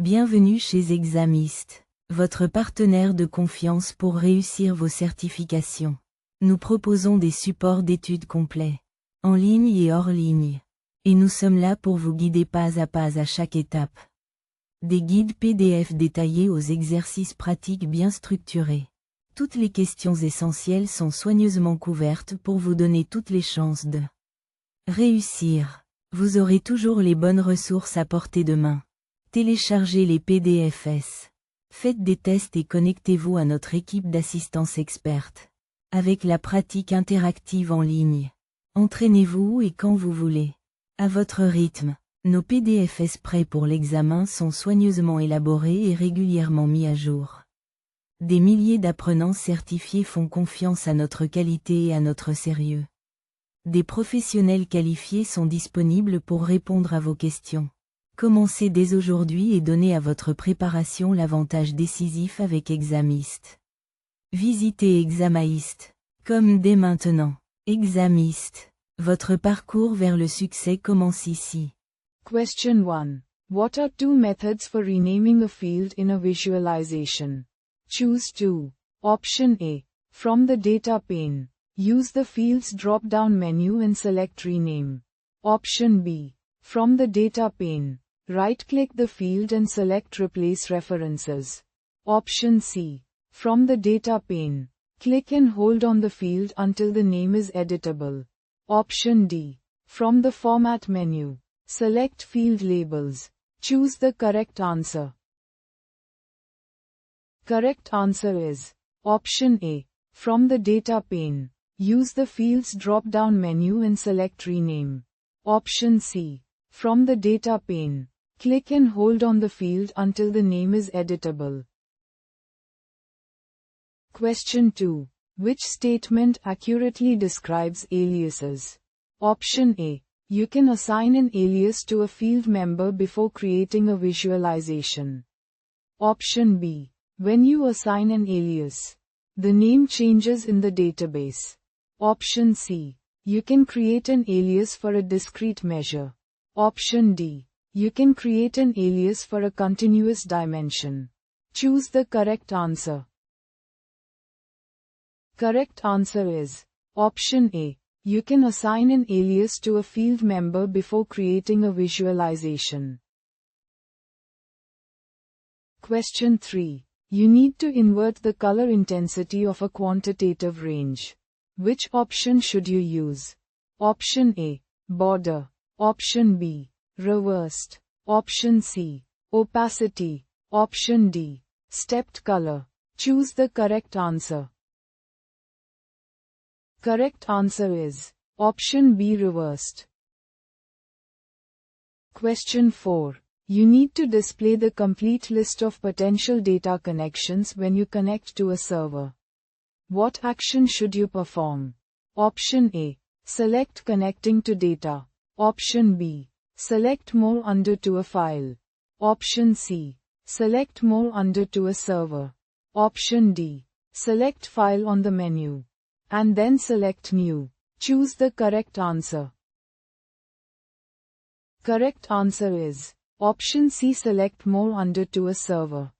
Bienvenue chez Examist, votre partenaire de confiance pour réussir vos certifications. Nous proposons des supports d'études complets, en ligne et hors ligne. Et nous sommes là pour vous guider pas à chaque étape. Des guides PDF détaillés aux exercices pratiques bien structurés. Toutes les questions essentielles sont soigneusement couvertes pour vous donner toutes les chances de réussir. Vous aurez toujours les bonnes ressources à portée de main. Téléchargez les PDFs. Faites des tests et connectez-vous à notre équipe d'assistance experte. Avec la pratique interactive en ligne. Entraînez-vous et quand vous voulez. À votre rythme. Nos PDFs prêts pour l'examen sont soigneusement élaborés et régulièrement mis à jour. Des milliers d'apprenants certifiés font confiance à notre qualité et à notre sérieux. Des professionnels qualifiés sont disponibles pour répondre à vos questions. Commencez dès aujourd'hui et donnez à votre préparation l'avantage décisif avec Examist. Visitez Examist. Comme dès maintenant. Examist. Votre parcours vers le succès commence ici. Question 1. What are two methods for renaming a field in a visualization? Choose 2. Option A. From the data pane. Use the Fields drop-down menu and select Rename. Option B. From the data pane. Right-click the field and select Replace References. Option C. From the data pane. Click and hold on the field until the name is editable. Option D. From the Format menu. Select Field Labels. Choose the correct answer. Correct answer is Option A. From the data pane. Use the Fields drop-down menu and select Rename. Option C. From the data pane. Click and hold on the field until the name is editable. Question 2. Which statement accurately describes aliases? Option A. You can assign an alias to a field member before creating a visualization. Option B. When you assign an alias, the name changes in the database. Option C. You can create an alias for a discrete measure. Option D. You can create an alias for a continuous dimension. Choose the correct answer. Correct answer is Option A. You can assign an alias to a field member before creating a visualization. Question 3. You need to invert the color intensity of a quantitative range. Which option should you use? Option A. Border. Option B. Reversed. Option C. Opacity. Option D. Stepped color. Choose the correct answer. Correct answer is Option B. Reversed. Question 4. You need to display the complete list of potential data connections when you connect to a server. What action should you perform? Option A. Select Connecting to Data. Option B. Select More under to a file. Option C. Select More under to a server. Option D. Select File on the menu. And then select New. Choose the correct answer. Correct answer is Option C. Select More under to a server.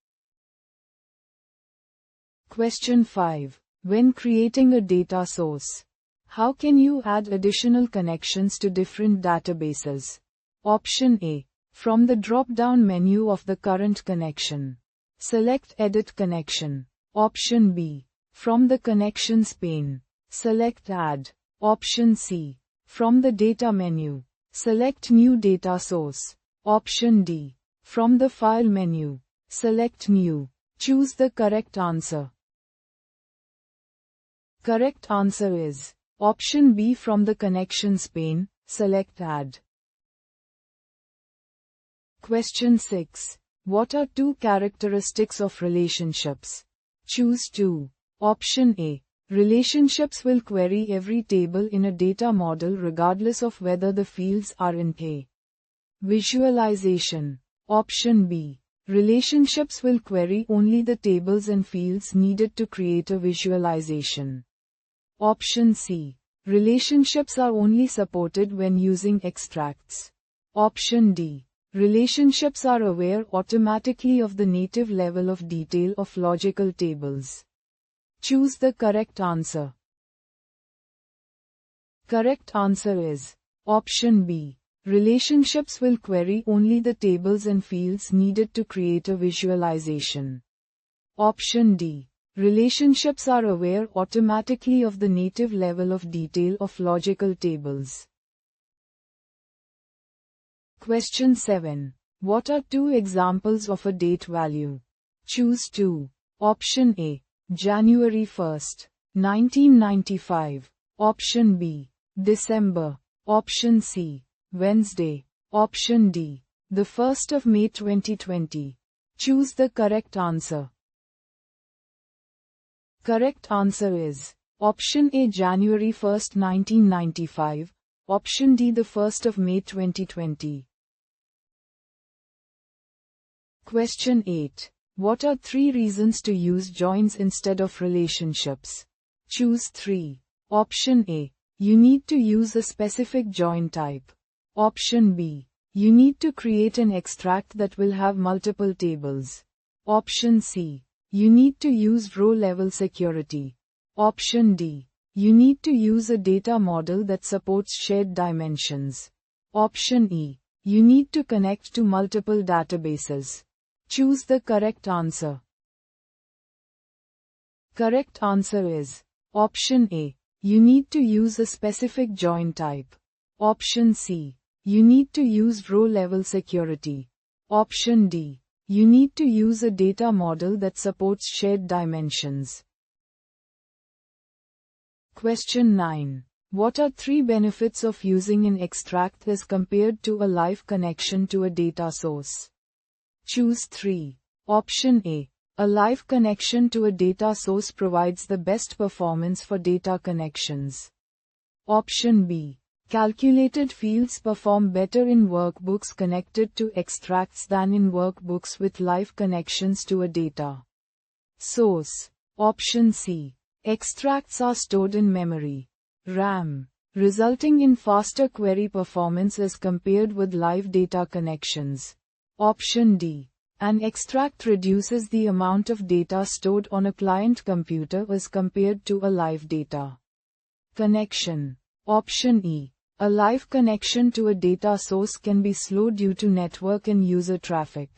Question 5. When creating a data source, how can you add additional connections to different databases? Option A. From the drop-down menu of the current connection. Select Edit Connection. Option B. From the Connections pane. Select Add. Option C. From the Data menu. Select New Data Source. Option D. From the File menu. Select New. Choose the correct answer. Correct answer is Option B. From the Connections pane. Select Add. Question 6. What are two characteristics of relationships? Choose 2. Option A. Relationships will query every table in a data model regardless of whether the fields are in a visualization. Option B. Relationships will query only the tables and fields needed to create a visualization. Option C. Relationships are only supported when using extracts. Option D. Relationships are aware automatically of the native level of detail of logical tables. Choose the correct answer. Correct answer is option B. Relationships will query only the tables and fields needed to create a visualization. Option D. Relationships are aware automatically of the native level of detail of logical tables. Question 7. What are two examples of a date value? Choose 2. Option A. January 1st, 1995. Option B. December. Option C. Wednesday. Option D. The 1st of May 2020. Choose the correct answer. Correct answer is option A. January 1st, 1995. Option D. The 1st of May 2020. Question 8. What are 3 reasons to use joins instead of relationships? Choose 3. Option A. You need to use a specific join type. Option B. You need to create an extract that will have multiple tables. Option C. You need to use row-level security. Option D. You need to use a data model that supports shared dimensions. Option E. You need to connect to multiple databases. Choose the correct answer. Correct answer is option A. You need to use a specific join type. Option C. You need to use row-level security. Option D. You need to use a data model that supports shared dimensions. Question 9. What are 3 benefits of using an extract as compared to a live connection to a data source? Choose 3. Option A. A live connection to a data source provides the best performance for data connections. Option B. Calculated fields perform better in workbooks connected to extracts than in workbooks with live connections to a data source. Option C. Extracts are stored in memory, RAM, resulting in faster query performance as compared with live data connections. Option D. An extract reduces the amount of data stored on a client computer as compared to a live data connection. Option E. A live connection to a data source can be slow due to network and user traffic,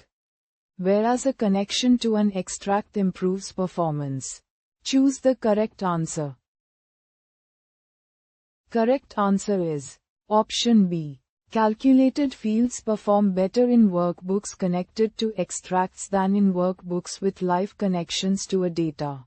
whereas a connection to an extract improves performance. Choose the correct answer. Correct answer is option B. Calculated fields perform better in workbooks connected to extracts than in workbooks with live connections to a data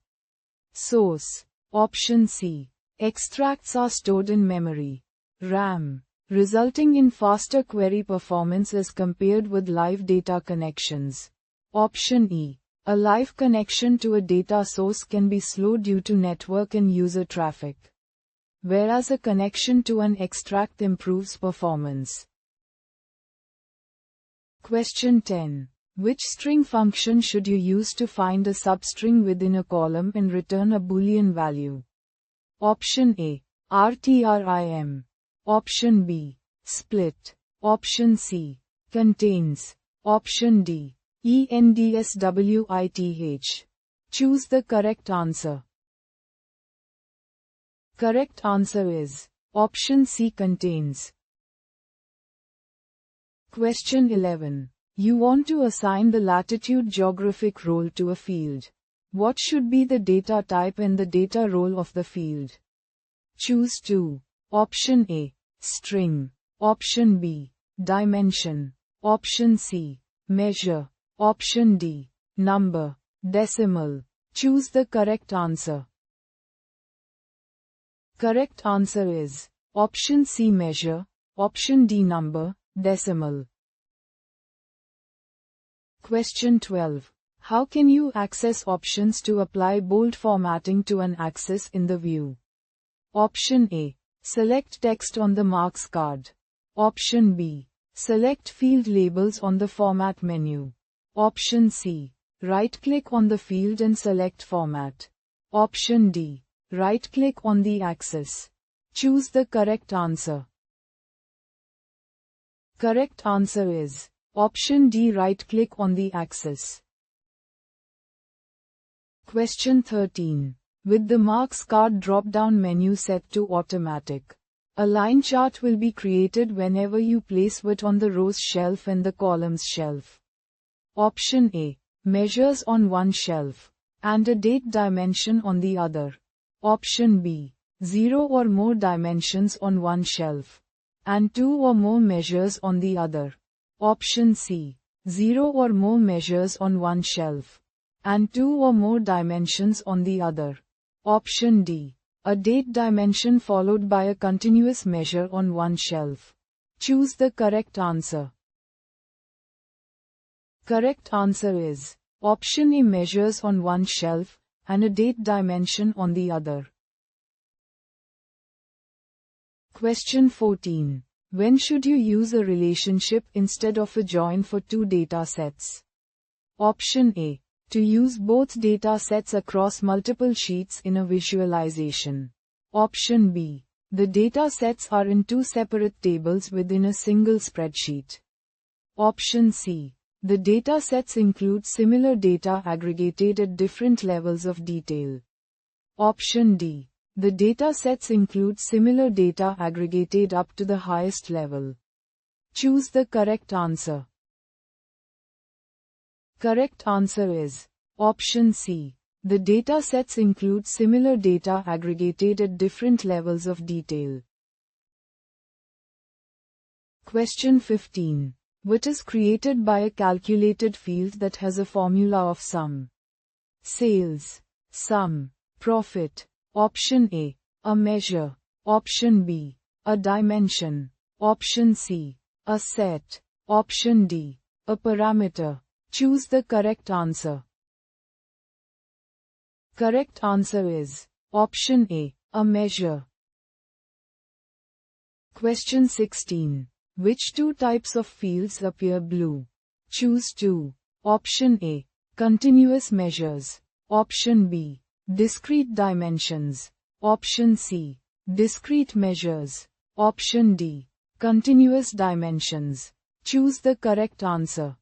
source. Option C. Extracts are stored in memory, RAM, resulting in faster query performance as compared with live data connections. Option E. A live connection to a data source can be slow due to network and user traffic, whereas a connection to an extract improves performance. Question 10. Which string function should you use to find a substring within a column and return a Boolean value? Option A. RTRIM. Option B. Split. Option C. Contains. Option D. ENDSWITH. Choose the correct answer. Correct answer is option C. Contains. Question 11. You want to assign the latitude geographic role to a field. What should be the data type and the data role of the field? Choose 2. Option A. String. Option B. Dimension. Option C. Measure. Option D. Number. Decimal. Choose the correct answer. Correct answer is option C. Measure. Option D. Number. Decimal. Question 12. How can you access options to apply bold formatting to an axis in the view? Option A. Select text on the marks card. Option B. Select field labels on the format menu. Option C. Right-click on the field and select format. Option D. Right-click on the axis. Choose the correct answer. Correct answer is Option D. Right-click on the axis. Question 13. With the marks card drop-down menu set to automatic, a line chart will be created whenever you place what on the rows shelf and the columns shelf. Option A. Measures on one shelf, and a date dimension on the other. Option B. 0 or more dimensions on one shelf, and 2 or more measures on the other. Option C. 0 or more measures on one shelf, and 2 or more dimensions on the other. Option D. A date dimension followed by a continuous measure on one shelf. Choose the correct answer. Correct answer is Option A. Measures on one shelf, and a date dimension on the other. Question 14. When should you use a relationship instead of a join for two data sets? Option A. To use both data sets across multiple sheets in a visualization. Option B. The data sets are in two separate tables within a single spreadsheet. Option C. The data sets include similar data aggregated at different levels of detail. Option D. The data sets include similar data aggregated up to the highest level. Choose the correct answer. Correct answer is Option C. The data sets include similar data aggregated at different levels of detail. Question 15. What is created by a calculated field that has a formula of sum? Sales, sum, profit. Option A. A measure. Option B. A dimension. Option C. A set. Option D. A parameter. Choose the correct answer. Correct answer is Option A. A measure. Question 16. Which two types of fields appear blue? Choose two. Option A. Continuous measures. Option B. Discrete dimensions. Option C. Discrete measures. Option D. Continuous dimensions. Choose the correct answer.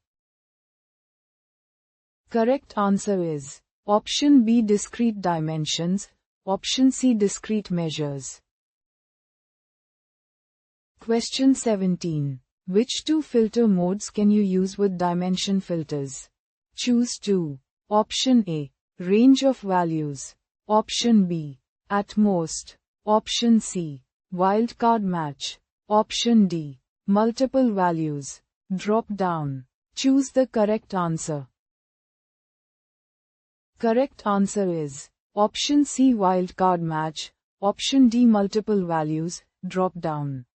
Correct answer is Option B. Discrete dimensions. Option C. Discrete measures. Question 17. Which two filter modes can you use with dimension filters? Choose two. Option A. Range of values. Option B. At most. Option C. Wildcard match. Option D. Multiple values. Drop down. Choose the correct answer. Correct answer is Option C. Wildcard match. Option D. Multiple values. Drop down.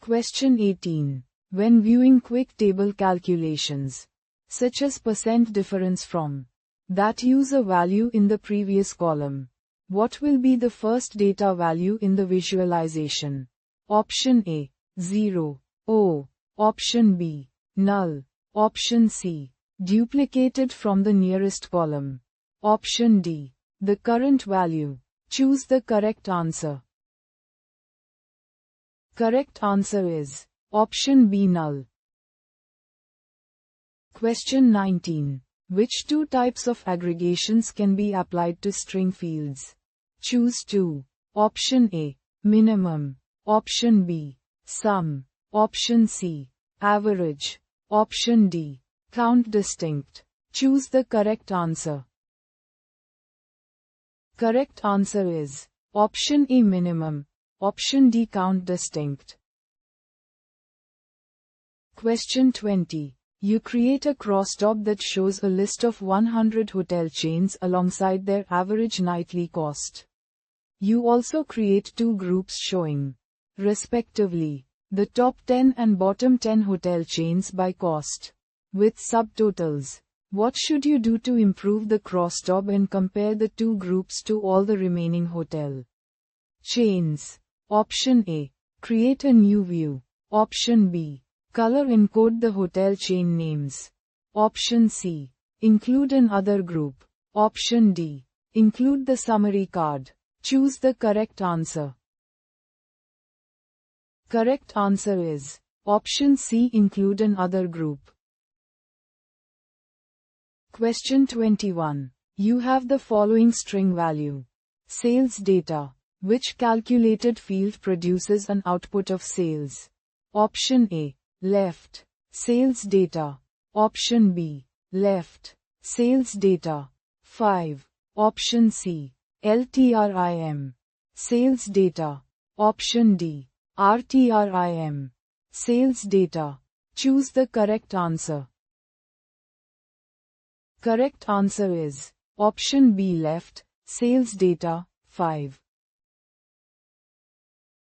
Question 18. When viewing quick table calculations, such as percent difference from, that use a value in the previous column, what will be the first data value in the visualization? Option A. 0. O. Option B. Null. Option C. Duplicated from the nearest column. Option D. The current value. Choose the correct answer. Correct answer is Option B. Null. Question 19. Which two types of aggregations can be applied to string fields? Choose two. Option A. Minimum. Option B. Sum. Option C. Average. Option D. Count distinct. Choose the correct answer. Correct answer is Option A. Minimum. Option D. Count distinct. Question 20. You create a crosstab that shows a list of 100 hotel chains alongside their average nightly cost. You also create two groups showing, respectively, the top 10 and bottom 10 hotel chains by cost, with subtotals. What should you do to improve the crosstab and compare the two groups to all the remaining hotel chains? Option A. Create a new view. Option B. Color encode the hotel chain names. Option C. Include an other group. Option D. Include the summary card. Choose the correct answer. Correct answer is Option C, include an other group. Question 21. You have the following string value. Sales data. Which calculated field produces an output of sales? Option A. Left. Sales data. Option B. Left. Sales data. 5. Option C. LTRIM. Sales data. Option D. RTRIM. Sales data. Choose the correct answer. Correct answer is option B, left. Sales data. 5.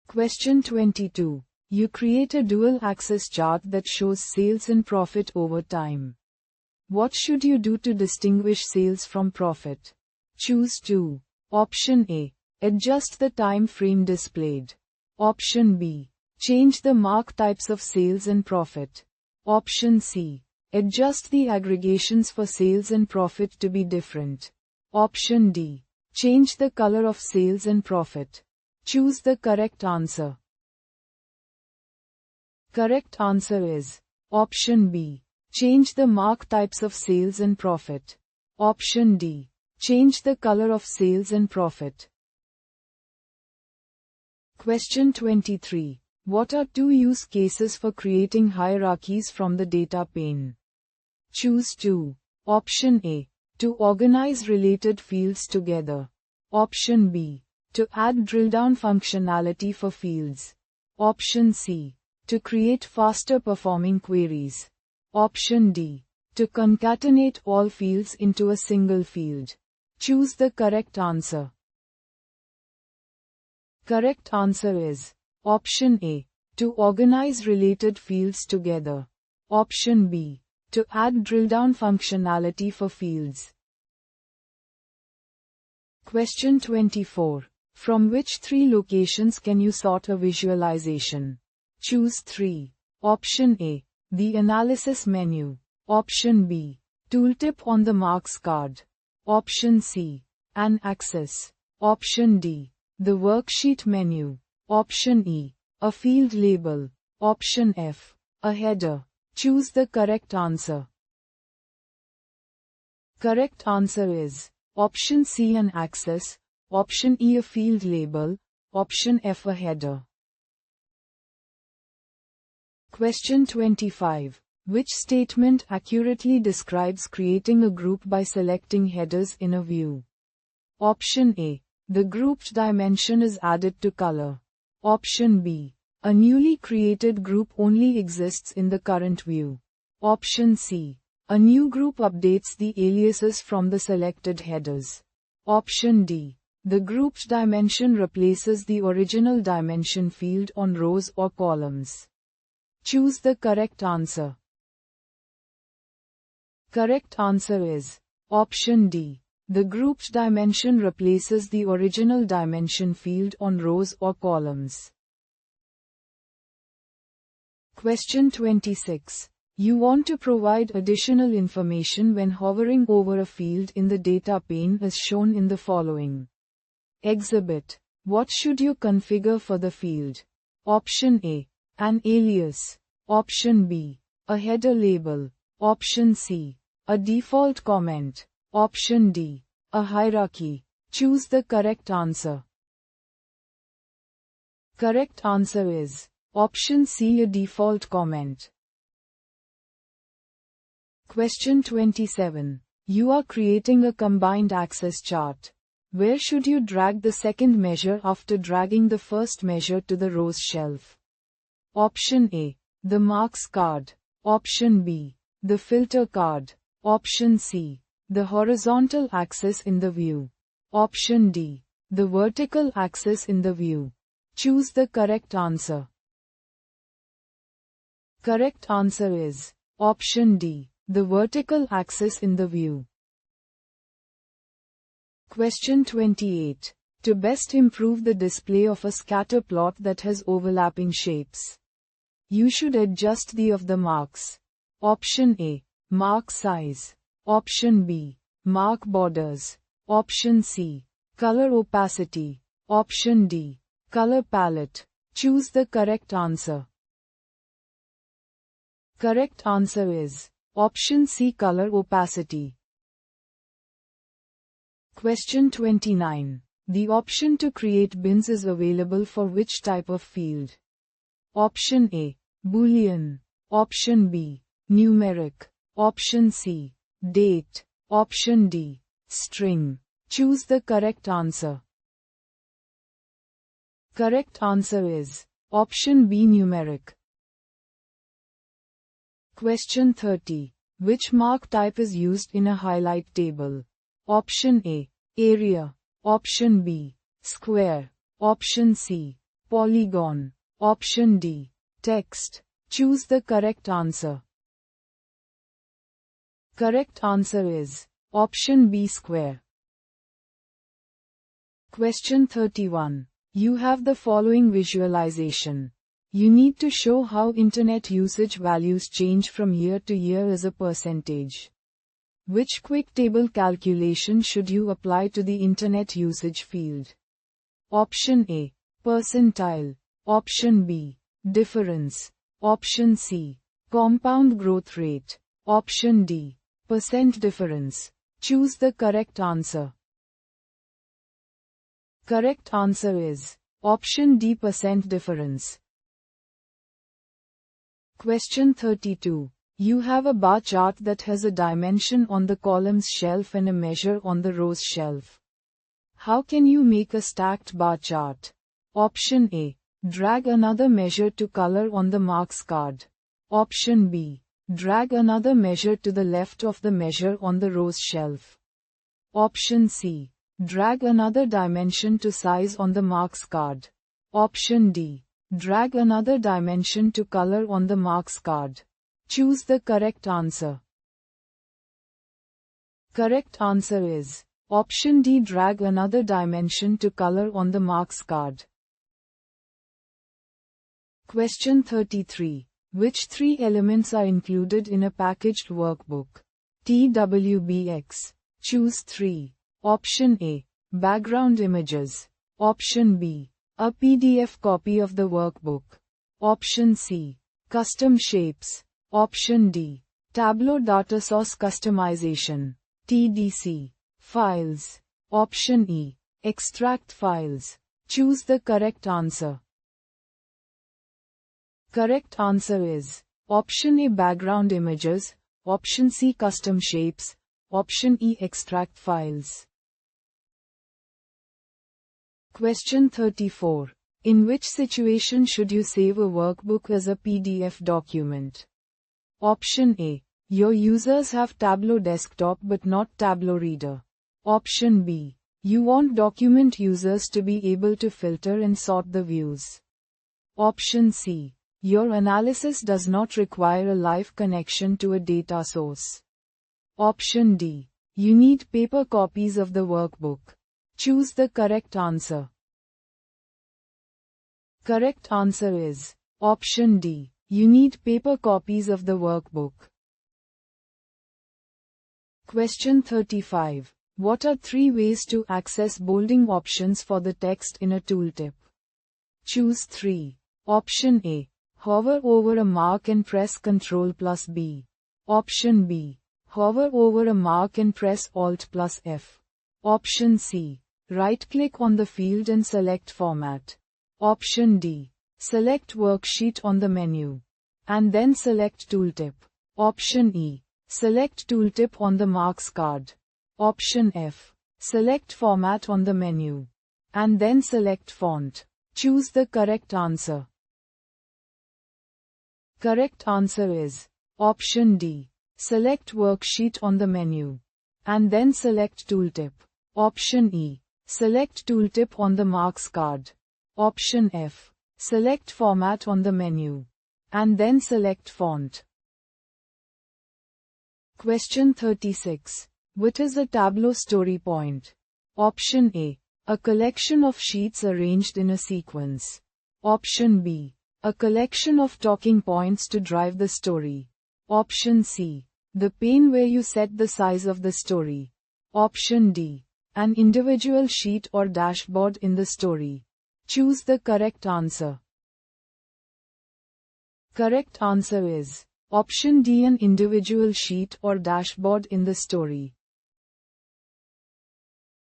Question 22. You create a dual-axis chart that shows sales and profit over time. What should you do to distinguish sales from profit? Choose 2. Option A. Adjust the time frame displayed. Option B. Change the mark types of sales and profit. Option C. Adjust the aggregations for sales and profit to be different. Option D. Change the color of sales and profit. Choose the correct answer. Correct answer is option B. Change the mark types of sales and profit. Option D. Change the color of sales and profit. Question 23. What are 2 use cases for creating hierarchies from the data pane? Choose 2. Option A. To organize related fields together. Option B. To add drill-down functionality for fields. Option C. To create faster performing queries. Option D. To concatenate all fields into a single field. Choose the correct answer. Correct answer is option A. To organize related fields together. Option B. To add drill-down functionality for fields. Question 24. From which 3 locations can you sort a visualization? Choose 3. Option A. The analysis menu. Option B. Tooltip on the marks card. Option C. An axis. Option D. The worksheet menu. Option E. A field label. Option F. A header. Choose the correct answer. Correct answer is option C, an axis. Option E, a field label. Option F, a header. Question 25. Which statement accurately describes creating a group by selecting headers in a view? Option A. The grouped dimension is added to color. Option B. A newly created group only exists in the current view. Option C. A new group updates the aliases from the selected headers. Option D. The grouped dimension replaces the original dimension field on rows or columns. Choose the correct answer. Correct answer is option D. The grouped dimension replaces the original dimension field on rows or columns. Question 26. You want to provide additional information when hovering over a field in the data pane as shown in the following. Exhibit. What should you configure for the field? Option A. An alias. Option B. A header label. Option C. A default comment. Option D. A hierarchy. Choose the correct answer. Correct answer is option C, a default comment. Question 27. You are creating a combined axis chart. Where should you drag the second measure after dragging the first measure to the rows shelf? Option A. The marks card. Option B. The filter card. Option C. The horizontal axis in the view. Option D. The vertical axis in the view. Choose the correct answer. Correct answer is option D. The vertical axis in the view. Question 28. To best improve the display of a scatter plot that has overlapping shapes, you should adjust the of the marks. Option A. Mark size. Option B. Mark borders. Option C. Color opacity. Option D. Color palette. Choose the correct answer. Correct answer is option C, color opacity. Question 29. The option to create bins is available for which type of field? Option A, Boolean. Option B, numeric. Option C, date. Option D, string. Choose the correct answer. Correct answer is option B, numeric. Question 30. Which mark type is used in a highlight table? Option A, area. Option B, square. Option C, polygon. Option D, text. Choose the correct answer. Correct answer is option B, square. Question 31. You have the following visualization. You need to show how internet usage values change from year to year as a percentage. Which quick table calculation should you apply to the internet usage field? Option A, percentile. Option B, difference. Option C, compound growth rate. Option D, percent difference. Choose the correct answer. Correct answer is option D, percent difference. Question 32. You have a bar chart that has a dimension on the columns shelf and a measure on the rows shelf. How can you make a stacked bar chart? Option A, drag another measure to color on the marks card. Option B, drag another measure to the left of the measure on the rows shelf. Option C, drag another dimension to size on the marks card. Option D, drag another dimension to color on the marks card. Choose the correct answer. Correct answer is option D, drag another dimension to color on the marks card. Question 33. Which three elements are included in a packaged workbook? TWBX. Choose 3. Option A, background images. Option B, a PDF copy of the workbook. Option C, custom shapes. Option D, Tableau data source customization. TDC. Files. Option E, extract files. Choose the correct answer. Correct answer is option A, background images. Option C, custom shapes. Option E, extract files. Question 34. In which situation should you save a workbook as a PDF document? Option A, your users have Tableau desktop but not Tableau reader. Option B, you want document users to be able to filter and sort the views. Option C, your analysis does not require a live connection to a data source. Option D, you need paper copies of the workbook. Choose the correct answer. Correct answer is option D, you need paper copies of the workbook. Question 35. What are 3 ways to access bolding options for the text in a tooltip? Choose 3. Option A, hover over a mark and press Ctrl+B. Option B, hover over a mark and press Alt+F. Option C, right-click on the field and select Format. Option D, select Worksheet on the menu. And then select Tooltip. Option E, select Tooltip on the marks card. Option F, select Format on the menu. And then select Font. Choose the correct answer. Correct answer is option D, select Worksheet on the menu. And then select Tooltip. Option E, select Tooltip on the marks card. Option F, select Format on the menu. And then select Font. Question 36. What is a Tableau story point? Option A, a collection of sheets arranged in a sequence. Option B, a collection of talking points to drive the story. Option C, the pane where you set the size of the story. Option D, an individual sheet or dashboard in the story. Choose the correct answer. Correct answer is Option D, an individual sheet or dashboard in the story.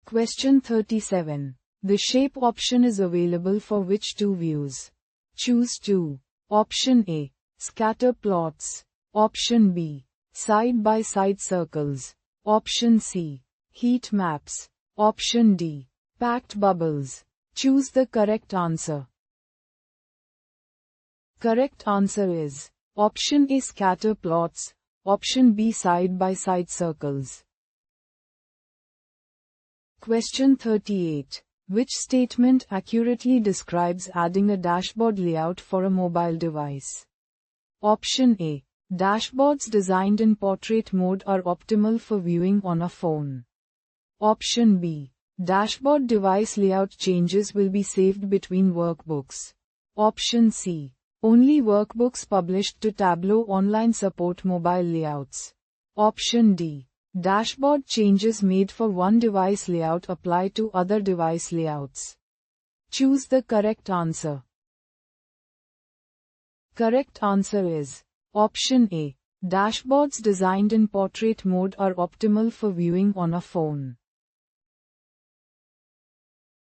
Question 37. The shape option is available for which two views? Choose two. Option A, scatter plots. Option B, side-by-side circles. Option C, heat maps. Option D, packed bubbles. Choose the correct answer. Correct answer is Option A, scatter plots. Option B, side-by-side circles. Question 38. Which statement accurately describes adding a dashboard layout for a mobile device? Option A. Dashboards designed in portrait mode are optimal for viewing on a phone. Option B. Dashboard device layout changes will be saved between workbooks. Option C. Only workbooks published to Tableau online support mobile layouts. Option D. Dashboard changes made for one device layout apply to other device layouts. Choose the correct answer. Correct answer is Option A. Dashboards designed in portrait mode are optimal for viewing on a phone.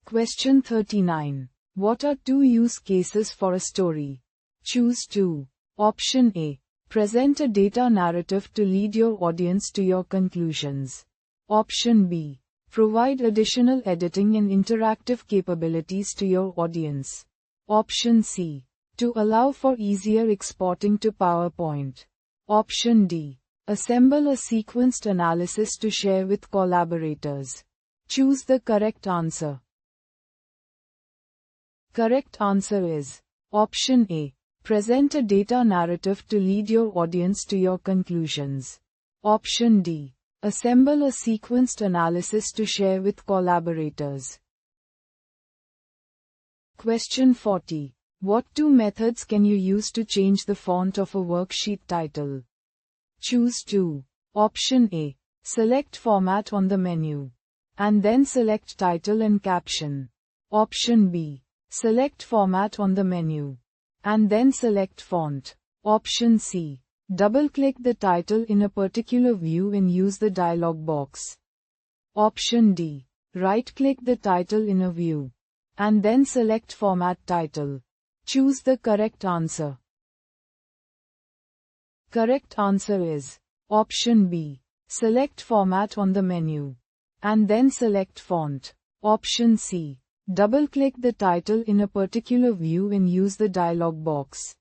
Question 39. What are two use cases for a story? Choose two. Option A. Present a data narrative to lead your audience to your conclusions. Option B. Provide additional editing and interactive capabilities to your audience. Option C. To allow for easier exporting to PowerPoint. Option D. Assemble a sequenced analysis to share with collaborators. Choose the correct answer. Correct answer is Option A. Present a data narrative to lead your audience to your conclusions. Option D. Assemble a sequenced analysis to share with collaborators. Question 40. What two methods can you use to change the font of a worksheet title? Choose two. Option A. Select Format on the menu. And then select Title and Caption. Option B. Select Format on the menu. And then select Font. Option C. Double-click the title in a particular view and use the dialog box. Option D. Right-click the title in a view. And then select Format Title. Choose the correct answer. Correct answer is Option B. Select Format on the menu. And then select Font. Option C. Double-click the title in a particular view and use the dialog box.